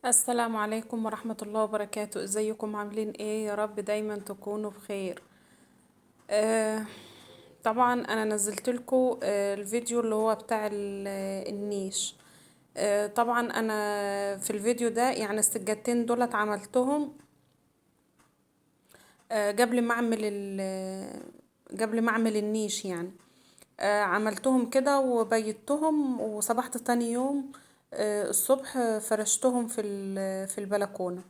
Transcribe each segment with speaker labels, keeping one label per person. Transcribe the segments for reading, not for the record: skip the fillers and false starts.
Speaker 1: السلام عليكم ورحمة الله وبركاته. ازيكم عاملين ايه؟ يا رب دايما تكونوا بخير. آه طبعا انا نزلت لكم الفيديو اللي هو بتاع النيش. طبعا انا في الفيديو ده يعني السجادتين دولت عملتهم قبل ما اعمل قبل ما اعمل النيش يعني. عملتهم كده وبيتهم وصبحت تاني يوم الصبح فرشتهم في البلكونة.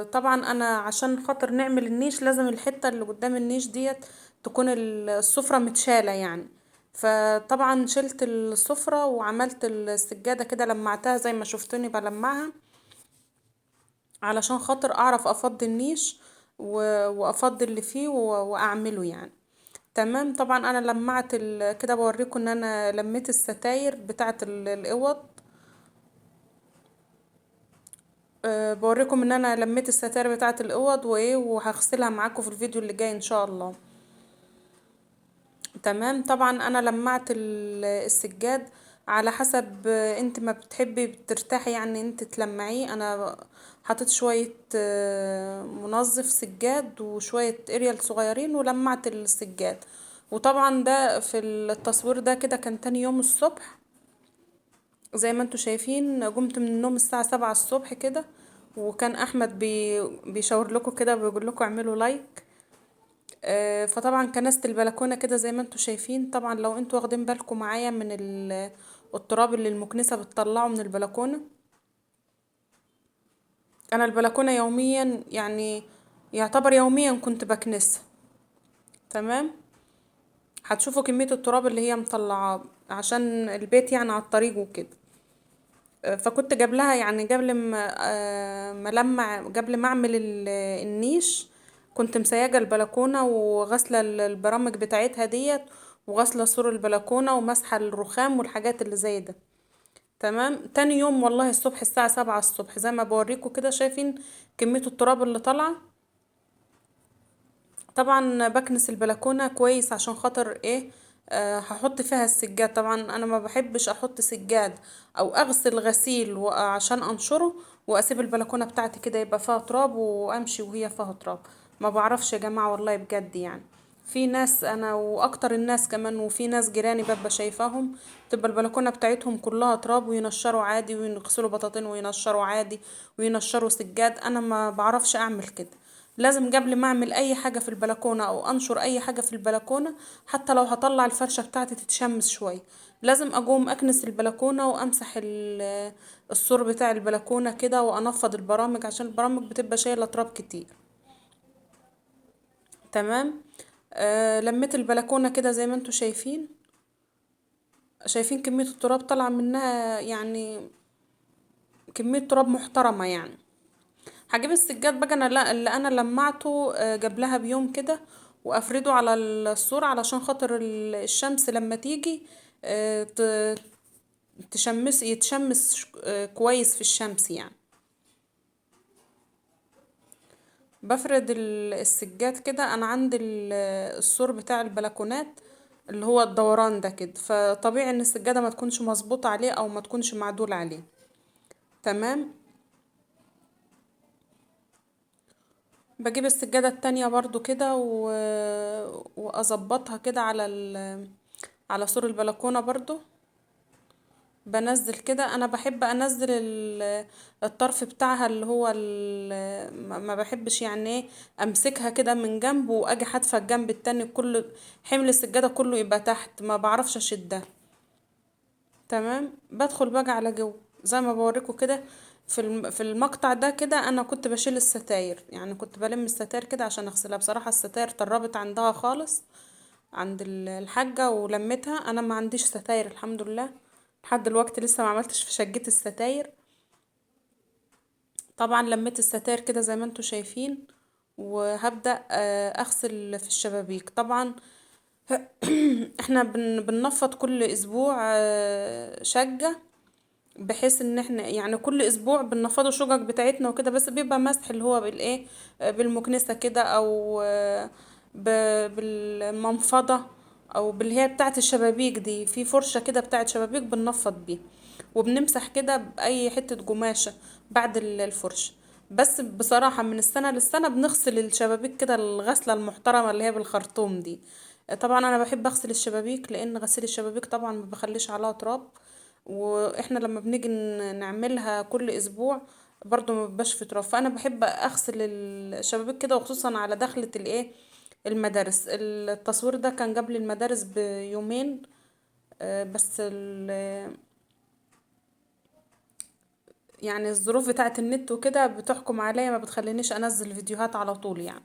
Speaker 1: طبعا انا عشان خاطر نعمل النيش لازم الحتة اللي قدام النيش ديت تكون السفرة متشالة يعني. فطبعا شلت السفرة وعملت السجادة كده، لمعتها زي ما شفتوني بلمعها علشان خاطر اعرف افضي النيش وافضي اللي فيه واعمله يعني. تمام. طبعا انا لمعت كده بوريكم ان انا لميت الستاير بتاعت الاوض. بوريكم ان انا لميت الستاير بتاعت الاوض وايه، وهغسلها معاكم في الفيديو اللي جاي ان شاء الله. تمام. طبعا انا لمعت السجاد على حسب انت ما بتحبي بترتاحي يعني انت تلمعيه. انا حطيت شوية منظف سجاد وشوية اريال صغيرين ولمعت السجاد. وطبعا ده في التصوير ده كده كان تاني يوم الصبح. زي ما انتوا شايفين قمت من النوم الساعة 7 الصبح كده، وكان احمد بيشاور لكم كده بيقول لكم اعملوا لايك. فطبعا كنست البلكونه كده زي ما انتوا شايفين. طبعا لو انتوا واخدين بالكم معايا من التراب اللي المكنسه بتطلعه من البلكونه. انا البلكونه يوميا يعني يعتبر يوميا كنت بكنسها. تمام. هتشوفوا كميه التراب اللي هي مطلعاه عشان البيت يعني على الطريق وكده. فكنت جابلها يعني قبل ما لمع قبل ما اعمل النيش. كنت مسيجة البلكونة وغسلة البرامج بتاعتها ديت، وغسلة سور البلكونة ومسحة الرخام والحاجات اللي زي ده. تمام. تاني يوم والله الصبح الساعة 7 الصبح زي ما بوريكم كده شايفين كمية التراب اللي طالعة. طبعا بكنس البلكونة كويس عشان خاطر ايه، هحط فيها السجاد. طبعا انا ما بحبش احط سجاد او اغسل غسيل عشان انشره واسيب البلكونة بتاعتي كده يبقى فيها تراب وامشي وهي فيها تراب. ما بعرفش يا جماعة والله بجد يعني. في ناس انا واكتر الناس كمان، وفي ناس جيراني ببقى شايفاهم تبقى البلكونة بتاعتهم كلها تراب وينشروا عادي ويغسلوا بطاطين وينشروا عادي وينشروا سجاد. انا ما بعرفش اعمل كده. لازم قبل ما اعمل اي حاجة في البلكونة او انشر اي حاجة في البلكونة، حتى لو هطلع الفرشة بتاعتي تتشمس شوية، لازم اقوم اكنس البلكونة وامسح السور بتاع البلكونة كده وانفض البرامج عشان البرامج بتبقى شايلة تراب كتير. تمام. لميت البلكونة كده زي ما انتوا شايفين. شايفين كمية التراب طالعة منها يعني كمية تراب محترمة يعني. هجيب السجاد بقى انا اللي انا لمعته قبلها بيوم كده، وافرده على السور علشان خاطر الشمس لما تيجي آه، ت- يتشمس كويس في الشمس يعني. بفرد السجاد كده. انا عندي السور بتاع البلكونات اللي هو الدوران ده كده، فطبيعي ان السجادة ما تكونش مظبوطة عليه او ما تكونش معدول عليه. تمام. بجيب السجادة التانية برضو كده واظبطها كده على سور البلكونة برضو. بنزل كده. انا بحب انزل الطرف بتاعها اللي هو ما بحبش يعني ايه امسكها كده من جنب واجي حادفه الجنب التاني كله، حمل السجادة كله يبقى تحت ما بعرفش اشدها. تمام. بدخل بقى على جو زي ما بوريكم كده. في المقطع ده كده انا كنت بشيل الستاير يعني، كنت بلم الستاير كده عشان اغسلها. بصراحة الستاير طربت عندها خالص عند الحاجة ولمتها. انا ما عنديش ستاير الحمد لله لحد دلوقتي، لسه ما عملتش في شقتي الستاير. طبعا لميت الستاير كده زي ما انتوا شايفين، وهبدأ اغسل في الشبابيك. طبعا احنا بننفض كل اسبوع شقة، بحيث ان احنا يعني كل اسبوع بنفضوا الشقق بتاعتنا وكده، بس بيبقى مسح اللي هو بالايه بالمكنسة كده او بالمنفضة، او باللي هي بتاعت الشبابيك دي، في فرشة كده بتاعت شبابيك بننفض بيه. وبنمسح كده بأي حتة قماشة بعد الفرش. بس بصراحة من السنة للسنة بنغسل الشبابيك كده الغسلة المحترمة اللي هي بالخرطوم دي. طبعا انا بحب اغسل الشبابيك لان غسيل الشبابيك طبعا ما بخليش عليها تراب. واحنا لما بنيجي نعملها كل اسبوع برضو ما بيبقاش في تراب، فانا بحب اغسل الشبابيك كده، وخصوصا على دخلة الايه المدارس. التصوير ده كان قبل المدارس بيومين. بس يعني الظروف بتاعت النت وكده بتحكم عليا، ما بتخلينيش انزل فيديوهات على طول يعني.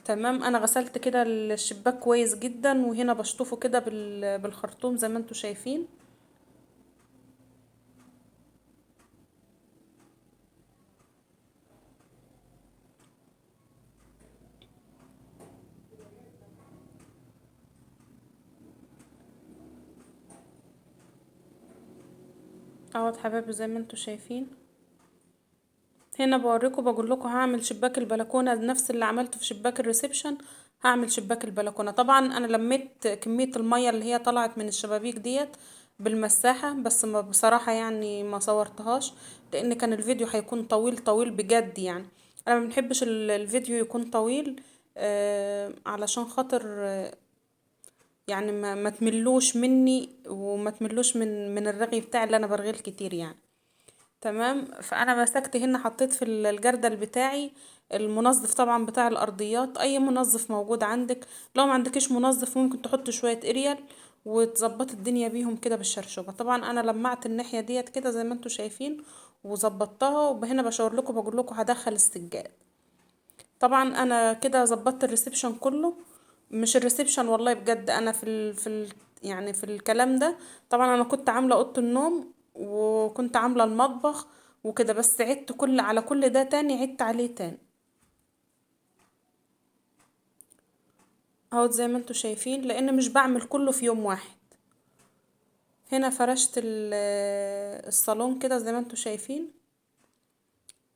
Speaker 1: تمام، انا غسلت كده الشباك كويس جدا، وهنا بشطفه كده بالخرطوم زي ما انتوا شايفين. اهوت حبايبي زي ما انتوا شايفين. هنا بوريكم بقول لكم هعمل شباك البلكونه نفس اللي عملته في شباك الريسبشن. هعمل شباك البلكونه. طبعا انا لميت كميه الميه اللي هي طلعت من الشبابيك ديت بالمساحه، بس ما بصراحه يعني ما صورتهاش لان كان الفيديو هيكون طويل طويل بجد يعني. انا ما بنحبش الفيديو يكون طويل، علشان خاطر يعني ما تملوش مني وما تملوش من الرغي بتاعي اللي انا برغيه كتير يعني. تمام، فانا مسكت هنا حطيت في الجردل بتاعي المنظف طبعا بتاع الارضيات، اي منظف موجود عندك. لو ما عندكش منظف ممكن تحط شوية اريال وتظبط الدنيا بيهم كده بالشرشوبة. طبعا انا لمعت الناحية ديت كده زي ما انتوا شايفين وظبطتها، وهنا بشاور لكم بقول لكم هدخل السجاد. طبعا انا كده ظبطت الريسبشن كله. مش الريسبشن والله بجد، انا يعني في الكلام ده. طبعا انا كنت عامله اوضه النوم وكنت عامله المطبخ وكده، بس عدت على كل ده تاني، عدت عليه تاني. اهو زي ما انتوا شايفين لان مش بعمل كله في يوم واحد. هنا فرشت الصالون كده زي ما انتوا شايفين.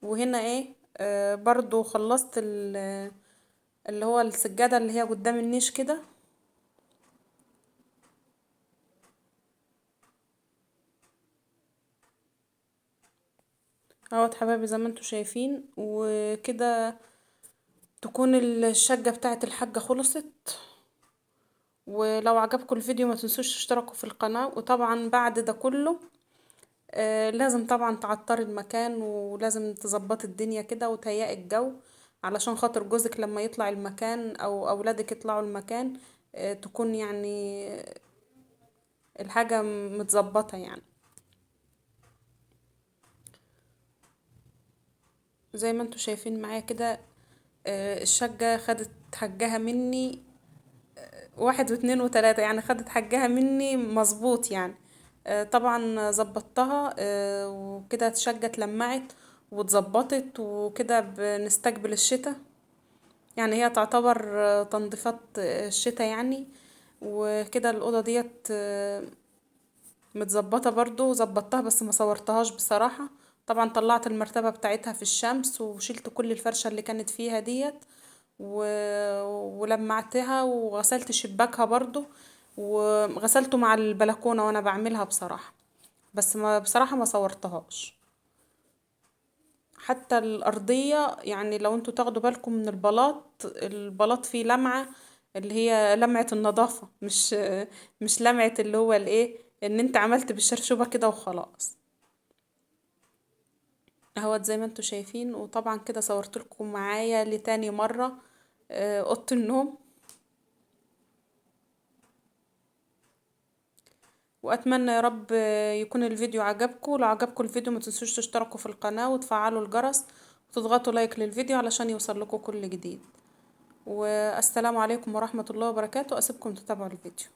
Speaker 1: وهنا ايه، برضو خلصت اللي هو السجاده اللي هي قدام النيش كده. اهوت حبايبي زي ما انتوا شايفين وكده تكون الشقة بتاعت الحاجة خلصت. ولو عجبكم الفيديو ما تنسوش تشتركوا في القناة. وطبعا بعد ده كله لازم طبعا تعطري المكان ولازم تظبطي الدنيا كده وتهيئي الجو، علشان خاطر جوزك لما يطلع المكان او اولادك يطلعوا المكان تكون يعني الحاجة متظبطة يعني. زي ما انتوا شايفين معايا كده الشقة خدت حقها مني واحد واتنين وتلاتة، يعني خدت حقها مني مظبوط يعني. طبعا ظبطتها وكده الشقة اتلمعت واتظبطت وكده بنستقبل الشتاء. يعني هي تعتبر تنظيفات الشتاء يعني. وكده الأوضة ديت متظبطة برضو، ظبطتها بس ما صورتهاش بصراحة. طبعا طلعت المرتبة بتاعتها في الشمس وشلت كل الفرشة اللي كانت فيها ديت و... ولمعتها وغسلت شباكها برضو وغسلته مع البلكونة وانا بعملها بصراحة. بس ما بصراحة ما صورتهاش. حتى الأرضية يعني لو انتوا تاخدوا بالكم من البلاط فيه لمعة، اللي هي لمعة النظافة، مش لمعة اللي هو الايه ان انت عملت بالشرشوبة كده وخلاص. اهوت زي ما انتوا شايفين. وطبعا كده صورت لكم معايا لتاني مرة اوضة النوم. واتمنى يا رب يكون الفيديو عجبكم. لو عجبكم الفيديو ما تنسوش تشتركوا في القناة وتفعلوا الجرس وتضغطوا لايك للفيديو علشان يوصل لكم كل جديد. والسلام عليكم ورحمة الله وبركاته. اسيبكم تتابعوا الفيديو.